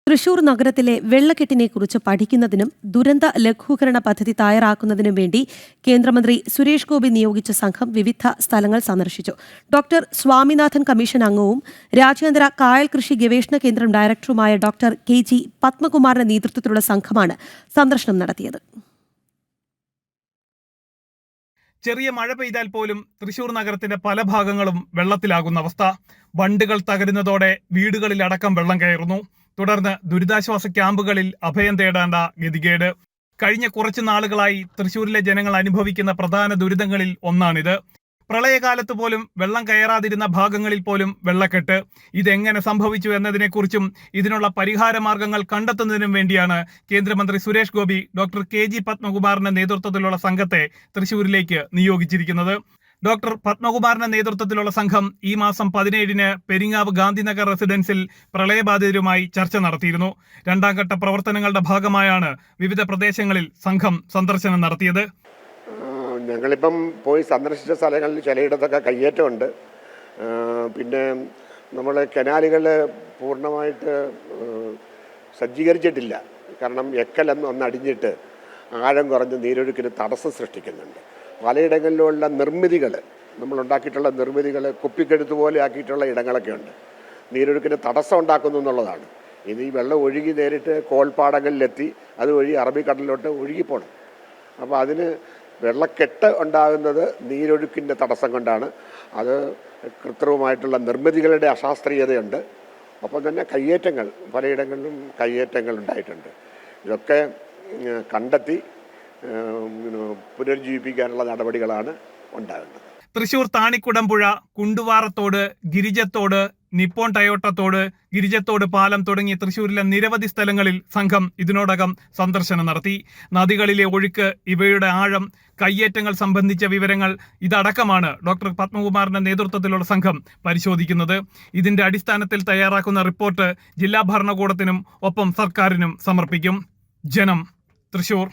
തൃശൂർ നഗരത്തിലെ വെള്ളക്കെട്ടിനെക്കുറിച്ച് പഠിക്കുന്നതിനും ദുരന്ത ലഘൂകരണ പദ്ധതി തയ്യാറാക്കുന്നതിനും വേണ്ടി കേന്ദ്രമന്ത്രി സുരേഷ് ഗോപി നിയോഗിച്ച സംഘം വിവിധ സ്ഥലങ്ങൾ സന്ദർശിച്ചു. ഡോക്ടർ സ്വാമിനാഥൻ കമ്മീഷൻ അംഗവും രാജ്യാന്തര കായൽ കൃഷി ഗവേഷണ കേന്ദ്രം ഡയറക്ടറുമായ ഡോക്ടർ KG പത്മകുമാറിന്റെ നേതൃത്വത്തിലുള്ള സംഘമാണ് സന്ദർശനം നടത്തിയത്. ചെറിയ മഴ പെയ്താൽ പോലും തൃശൂർ നഗരത്തിന്റെ പല ഭാഗങ്ങളും വെള്ളത്തിലാകുന്ന അവസ്ഥ. ബണ്ടുകൾ തകരുന്നതോടെ വീടുകളിലടക്കം വെള്ളം കയറുന്നു. തുടർന്ന് ദുരിതാശ്വാസ ക്യാമ്പുകളിൽ അഭയം തേടേണ്ട ഗതികേട്. കഴിഞ്ഞ കുറച്ചു നാളുകളായി തൃശൂരിലെ ജനങ്ങൾ അനുഭവിക്കുന്ന പ്രധാന ദുരിതങ്ങളിൽ ഒന്നാണിത്. പ്രളയകാലത്ത് പോലും വെള്ളം കയറാതിരുന്ന ഭാഗങ്ങളിൽ പോലും വെള്ളക്കെട്ട്. ഇതെങ്ങനെ സംഭവിച്ചു എന്നതിനെക്കുറിച്ചും ഇതിനുള്ള പരിഹാര മാർഗങ്ങൾ കണ്ടെത്തുന്നതിനും വേണ്ടിയാണ് കേന്ദ്രമന്ത്രി സുരേഷ് ഗോപി ഡോക്ടർ KG പത്മകുമാറിന്റെ നേതൃത്വത്തിലുള്ള സംഘത്തെ തൃശൂരിലേക്ക് നിയോഗിച്ചിരിക്കുന്നത്. ഡോക്ടർ പത്മകുമാറിന്റെ നേതൃത്വത്തിലുള്ള സംഘം ഈ മാസം 17-ന് പെരിങ്ങാവ് ഗാന്ധിനഗർ റെസിഡൻസിൽ പ്രളയബാധിതരുമായി ചർച്ച നടത്തിയിരുന്നു. രണ്ടാം ഘട്ട പ്രവർത്തനങ്ങളുടെ ഭാഗമായാണ് വിവിധ പ്രദേശങ്ങളിൽ സംഘം സന്ദർശനം നടത്തിയത്. ഞങ്ങളിപ്പം പോയി സന്ദർശിച്ച സ്ഥലങ്ങളിൽ ചിലയിടത്തൊക്കെ കയ്യേറ്റമുണ്ട്. പിന്നെ നമ്മൾ കനാലുകൾ പൂർണ്ണമായിട്ട് സജ്ജീകരിച്ചിട്ടില്ല. കാരണം ഒന്ന് അടിഞ്ഞിട്ട് ആഴം കുറഞ്ഞ് നീരൊഴുക്കിന് തടസ്സം സൃഷ്ടിക്കുന്നുണ്ട്. പലയിടങ്ങളിലുള്ള നിർമ്മിതികൾ, നമ്മളുണ്ടാക്കിയിട്ടുള്ള നിർമ്മിതികൾ കുപ്പിക്കെടുത്ത് പോലെ ആക്കിയിട്ടുള്ള ഇടങ്ങളൊക്കെ ഉണ്ട്. നീരൊഴുക്കിന് തടസ്സം ഉണ്ടാക്കുന്നു എന്നുള്ളതാണ്. ഇത് ഈ വെള്ളം ഒഴുകി നേരിട്ട് കോൾപ്പാടങ്ങളിലെത്തി അതുവഴി അറബിക്കടലിലോട്ട് ഒഴുകിപ്പോണം. അപ്പോൾ അതിന് വെള്ളക്കെട്ട് ഉണ്ടാകുന്നത് നീരൊഴുക്കിൻ്റെ തടസ്സം കൊണ്ടാണ്. അത് കൃത്രിമമായിട്ടുള്ള നിർമ്മിതികളുടെ അശാസ്ത്രീയതയുണ്ട്. ഒപ്പം തന്നെ കയ്യേറ്റങ്ങൾ, പലയിടങ്ങളിലും കയ്യേറ്റങ്ങൾ ഉണ്ടായിട്ടുണ്ട്. ഇതൊക്കെ കണ്ടെത്തി പുനരുജ്ജീവിപ്പിക്കാനുള്ള നടപടികളാണ് ഉണ്ടാകുന്നത്. തൃശൂർ താണിക്കുടമ്പുഴ, കുണ്ടുവാറത്തോട്, ഗിരിജത്തോട്, നിപ്പോൺ ടയോട്ടത്തോട്, ഗിരിജത്തോട് പാലം തുടങ്ങിയ തൃശൂരിലെ നിരവധി സ്ഥലങ്ങളിൽ സംഘം ഇതിനോടകം സന്ദർശനം നടത്തി. നദികളിലെ ഒഴുക്ക്, ഇവയുടെ ആഴം, കയ്യേറ്റങ്ങൾ സംബന്ധിച്ച വിവരങ്ങൾ ഇതടക്കമാണ് ഡോക്ടർ പത്മകുമാറിന്റെ നേതൃത്വത്തിലുള്ള സംഘം പരിശോധിക്കുന്നത്. ഇതിന്റെ അടിസ്ഥാനത്തിൽ തയ്യാറാക്കുന്ന റിപ്പോർട്ട് ജില്ലാ ഭരണകൂടത്തിനും ഒപ്പം സർക്കാരിനും സമർപ്പിക്കും. ജനം, തൃശൂർ.